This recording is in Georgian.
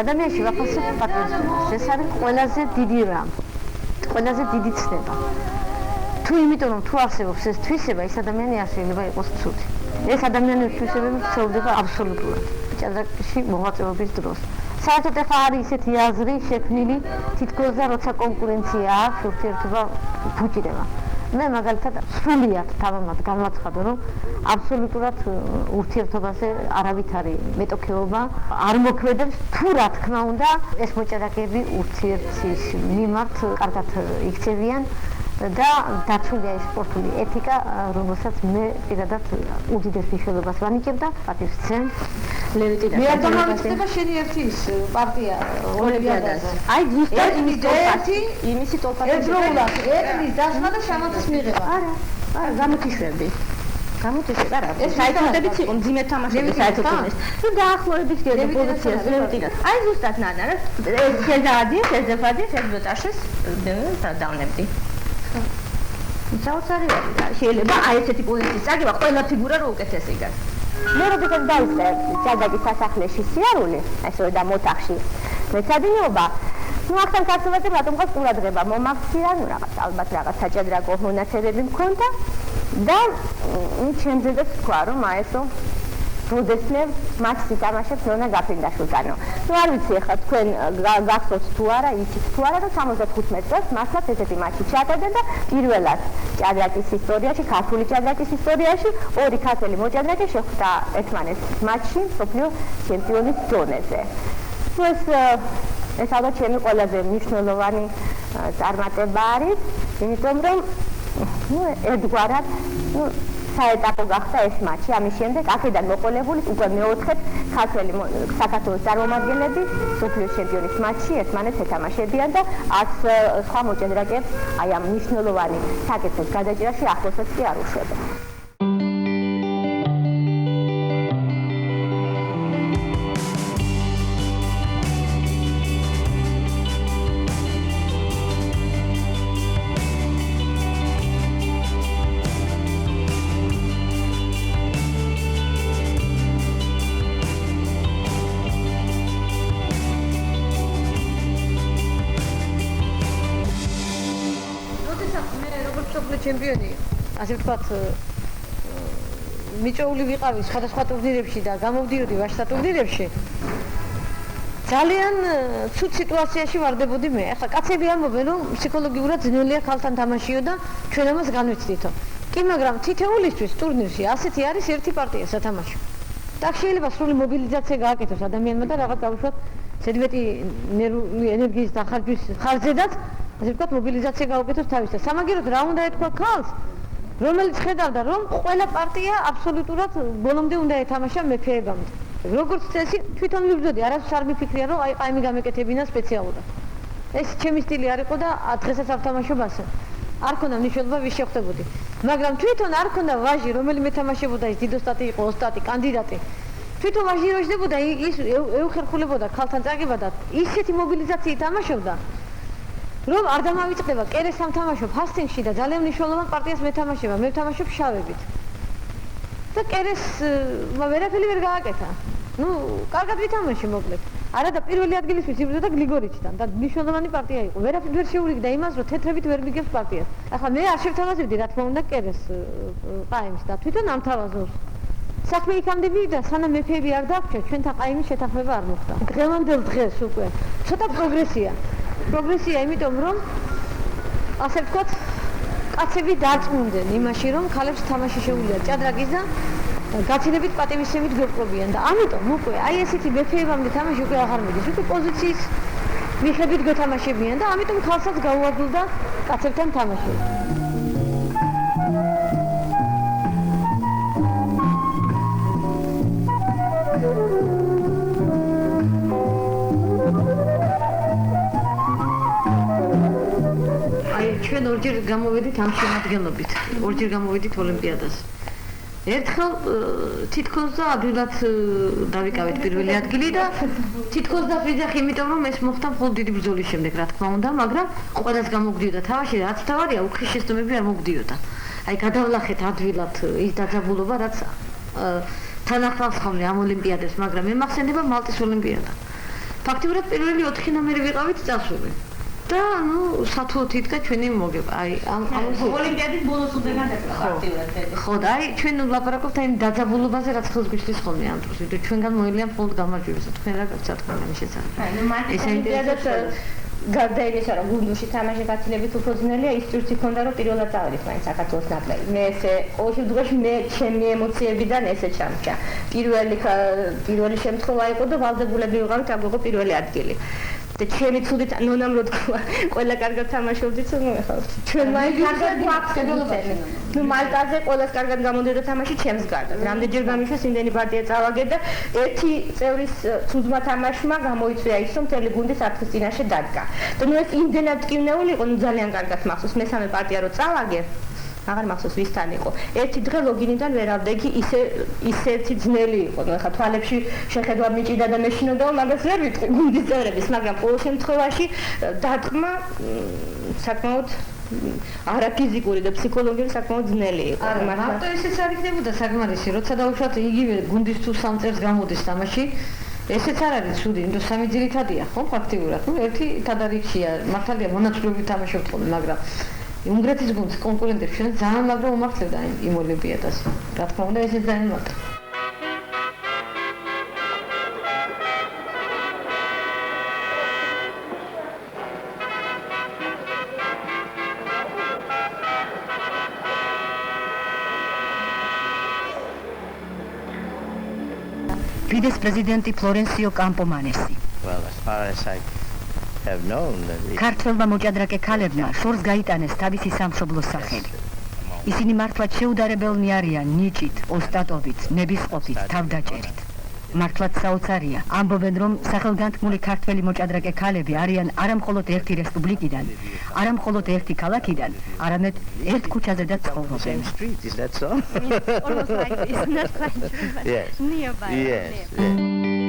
ადამიანში ვაფასებ პატრიოტიზმს. ეს არის ყველაზე დიდი რამ. ყველაზე დიდი ცნება. თუ იმიტომ რომ თუ არსებობს ეს თვისება, ეს ადამიანი არ შეიძლება იყოს ცუდი. ეს ადამიანების თვისებები ვრცელდება აბსოლუტურად. ჭადრაკში მოღვაწეობის დროს. საერთოდ ახლა არის ისეთი აზრი შექმნილი, თითქოს და როცა კონკურენცია აქვს, ურთიერთობა ფუჭდება. მე მაგალითად სრულიად თავამად განვაცხადო, რომ აბსოლუტურად ურთიერთობაზე არავითარი მეტოქეობა არ მოქმედებს, თუ რა თქმა უნდა, ეს მოჭადრაკეები ურთიერთის მიმართ კარგად იქცევიან და დაცულია ეს სპორტული ეთიკა, რომელსაც მე პირადად უდიდეს მნიშვნელობას ვანიჭებ და პატივს ვცემ. ლევიტი და მეადამავიწყდება შენი ერთი პარტია ოლიმპიადაზე. აი ზუსტად იმისი ტოლფათი ებრაულად ეთნის დასმა და შამათის მიღება. არა, გამოთიშვები. არა, საერთოდებით იყო მძიმე თამაშები საერთოდ. თუ დაახლოებით გედა პოზიციას ლევიტინად. აი ზუსტად ნანა, ეს შეზადის, ეს ზეფადის, ეს ბოტაშეს დავნებდი. საოცარი არის. შეიძლება აი ესეთი პოზიციის წაგება ყველა ფიგურა რო უკეთესი გას. მე როდესაც დაიწყე ჭადრაკის სასახლეში სიარული, ესე და მოთახში მეცადინეობა, ახლა კაცობაზე რატომღაც ყურადღება მომაქცია, ალბათ რაღაც საჭადრაკო მონაცემები მქონდა და ჩემზედაც თქვა, რომ აესო როდესმე მატჩს ითამაშებს ნონა გაფრინდაშვილთანო. არ ვიცი ახლა თქვენ გახსოვთ თუ არა, იცით თუ არა, რომ 75 წელს მართლაც ესეთი მატჩი ჩატარდა და პირველად ჭადრაკის ისტორიაში, ქართული ჭადრაკის ისტორიაში ორი ქართველი მოჭადრაკე შეხვდა ერთმანეთს მატჩში მსოფლიო ჩემპიონის დონეზე. ეს ალბათ ჩემი ყველაზე მნიშვნელოვანი წარმატება არის, იმიტომ რომ ერთგვარად საეტაპო გახდა ეს მატჩი. ამის შემდეგ აქედან მოყოლებული უკვე მეოთხედ ქართველი საქართველოს წარმომადგენლები მსოფლიო ჩემპიონის მატჩში ერთმანეთს ეთამაშებიან და არც სხვა მოჭადრაკეებს აი ამ მნიშვნელოვანი საკითხის გადაჭრაში ახლოსაც კი არ უშვებენ. ჩემპიონი, ასე ვთქვათ, მიწოული ვიყავი სხვადასხვა ტურნირებში და გამოვდიოდი ვაჟთა ტურნირებში. ძალიან ცუდ სიტუაციაში ვარდებოდი მე. ახლა კაცები ამბობენ, რომ ფსიქოლოგიურად ძნელია ქალთან თამაშიო და ჩვენ ამას განვიცდითო. კი, მაგრამ თითოეულისთვის ტურნირში ასეთი არის ერთი პარტია სათამაშო. და შეიძლება სრული მობილიზაცია გააკეთოს ადამიანმა და რაღაც დავუშვათ ზედმეტი ნერვული ენერგიის დახარჯვის ხარჯზედაც ასე ვთქვათ, მობილიზაცია გაუკეთოს თავის და სამაგიეროდ რა უნდა ეთქვა ქალს, რომელიც ხედავდა, რომ ყველა პარტია აბსოლუტურად ბოლომდე უნდა ეთამაშა მეფეებამდე. როგორც წესი, თვითონ ვიბრძოდი, არასდროს არ მიფიქრია, რომ აი ყაიმი გამეკეთებინა სპეციალურად. ეს ჩემი სტილი არ იყო და დღესაც არ ვთამაშობ ასე. არ ქონდა მნიშვნელობა ვის შეხვდებოდი. მაგრამ თვითონ არ ქონდა ვაჟი, რომელიც ეთამაშებოდა, ის დიდოსტატი იყო, ოსტატი, კანდიდატი. თვითონ ვაჟი როჟდებოდა, ის ეუხერხულებოდა ქალთან წაგება და ისეთი მობილიზაციით თამაშობდა. რომ არ დამავიწყდება კერეს ამ თამაშობ ჰასტინგში და ძალიან მნიშვნელოვან პარტიას მეთამაშება, მე ვთამაშობ შავებით. და კერეს ვერაფერი ვერ გააკეთა. კარგად ვითამაში მოკლედ. არა და პირველი ადგილისთვის იბრძოდა გლიგორიჩთან და მნიშვნელოვანი პარტია იყო. ვერაფერი ვერ შეურიგდა იმას, რომ თეთრებით ვერ მიგებს პარტიას. ახლა მე არ შევთავაზებდი, რა თქმა უნდა, კერეს ყაიმს და თვითონ ამთავაზობს. საქმე იქამდე მივიდა, სანამ მეფეები არ დაგვჭირდა, ჩვენთან ყაიმის შეთანხმება არ მოხდა. დღევანდელ დღეს უკვე ცოტა პროგრესია. პროგრესია, იმიტომ რომ ასე ვთქვათ, კაცები დარწმუნდნენ იმაში, რომ ქალებს თამაში შეუძლიათ ჭადრაკის და გაცილებით პატივისცემით გვეპყრობიან და ამიტომ უკვე აი ესეთი მეფეებამდე თამაში უკვე აღარ მიდის, უკვე პოზიციის მიხედვით გვეთამაშებიან და ამიტომ ქალსაც გაუაზრდა კაცებთან თამაშება. ჩვენ ორჯერ გამოვედით ამ შემადგენლობით, ორჯერ გამოვედით ოლიმპიადაზე. ერთხელ თითქოს და ადვილად დავიკავეთ პირველი ადგილი და თითქოს დაფრინდახ, იმიტომ რომ ეს მოხდა მხოლოდ დიდი ბრძოლის შემდეგ, რა თქმა უნდა, მაგრამ ყველას გამოგდიოდა თამაში, რაც თავარია, უხეშ შეცდომები არ მოგდიოდა. აი გადავლახეთ ადვილად ის დაძაბულობა, რაც თან ახლავს ხოლმე ამ ოლიმპიადებს, მაგრამ მე მახსენდება მალტის ოლიმპიადა. ფაქტიურად პირველი 4 ნომერი ვიყავით წასული. და ნუ სათუოთ იდგა ჩვენი მოგება. აი ამ ოლიმპიადის ბოლოს უდგა ფაქტიურად. ხო და აი ჩვენ ვლაპარაკობთ აი დაძაბულობაზე რაც ხელს გვიშლის ხოლმე ამ დროს. ვიდრე ჩვენგან მოელია მხოლოდ გამარჯვებისა. თქვენ რა გაგცათ ხოლმე ამის შესახებ. აი ნუ ოლიმპიადას გარდა იმისა, რომ გუნდში თამაში გაცილებით უფრო ძნელია, ის წურთი ქონდა, რომ პირველად წავედით მაინც საქართველოს ნაკრები. მე ესე ყოველ შემთხვევაში მე ჩემი ემოციებიდან ესე ჩამჭა. პირველი შემთხვევა იყო და ვალდებულები ვიყავით აგვიღო პირველი ადგილი. და ჩემი ცუდით ნონამ რო თქვა, ყველა კარგად თამაშობდით, ნუ ეხლა ჩვენ მაინც კარგად გვაქვს გულწრფელი. ნუ მალტაზე ყველას კარგად გამოდიოდა თამაში ჩემს გარდა. რამდენჯერ გამიშვეს იმდენი პარტია წავაგე და ერთი წევრის ცუდმა თამაშმა გამოიწვია ის, რომ მთელი გუნდი საფრთხის წინაშე დადგა. და ნუ ეს იმდენად ტკივნეული იყო, ნუ ძალიან კარგად მახსოვს, მესამე პარტია რო წავაგე აღარ მახსოვს ვისთან იყო. ერთი დღე ლოგინიდან ვერ ავდეგი, ისეთი ძნელი იყო. ნუ ეხლა თვალებში შეხედვა მიჭიდა და მეშინოდა, მაგას ვერ ვიტყვი გუნდის წევრების, მაგრამ ყოველ შემთხვევაში დარტყმა საკმაოდ არაფიზიკური და ფსიქოლოგიური საკმაოდ ძნელი იყო. არა, მარტო ისიც არ იქნებოდა საკმარისი, როცა დავუშვათ იგივე გუნდის თუ 3 წელს გამოდის თამაში, ესეც არ არის ცუდი, იმიტომ სამი ძირითადია, ხო, ფაქტიურად. ნუ ერთი თადარიქშია, მართალია მონაცვლეობით თამაშობთ ხოლმე, მაგრამ უნგრეთის გუნდს კონკურენტებს ჩვენ ძალიან მაგრა უმართლებდა იმ ოლიმპიადას. რა თქმა უნდა, ესეც ძალიან მაგრა. Fides პრეზიდენტი ფლორენსიო კამპომანესი. Well, as far as I have known that ქართველმა მოჭადრაკე ქალებმა შორს გაიტანეს თავისი სამშობლოს სახელი. ისინი მართლაც შეუდარებელნი არიან ნიჭით, ოსტატობით, ნებისყოფით, თავდაჭერით. მართლაც საოცარია. ამბობენ, რომ სახელგანთქმული ქართველი მოჭადრაკე ქალები არიან არამხოლოდ ერთი რესპუბლიკიდან, არამხოლოდ ერთი ქალაქიდან, არამედ ერთ ქუჩაზედა ცხოვრობენ. same street, is that so? Almost like this, not quite true, but Yes. nearby. Yes.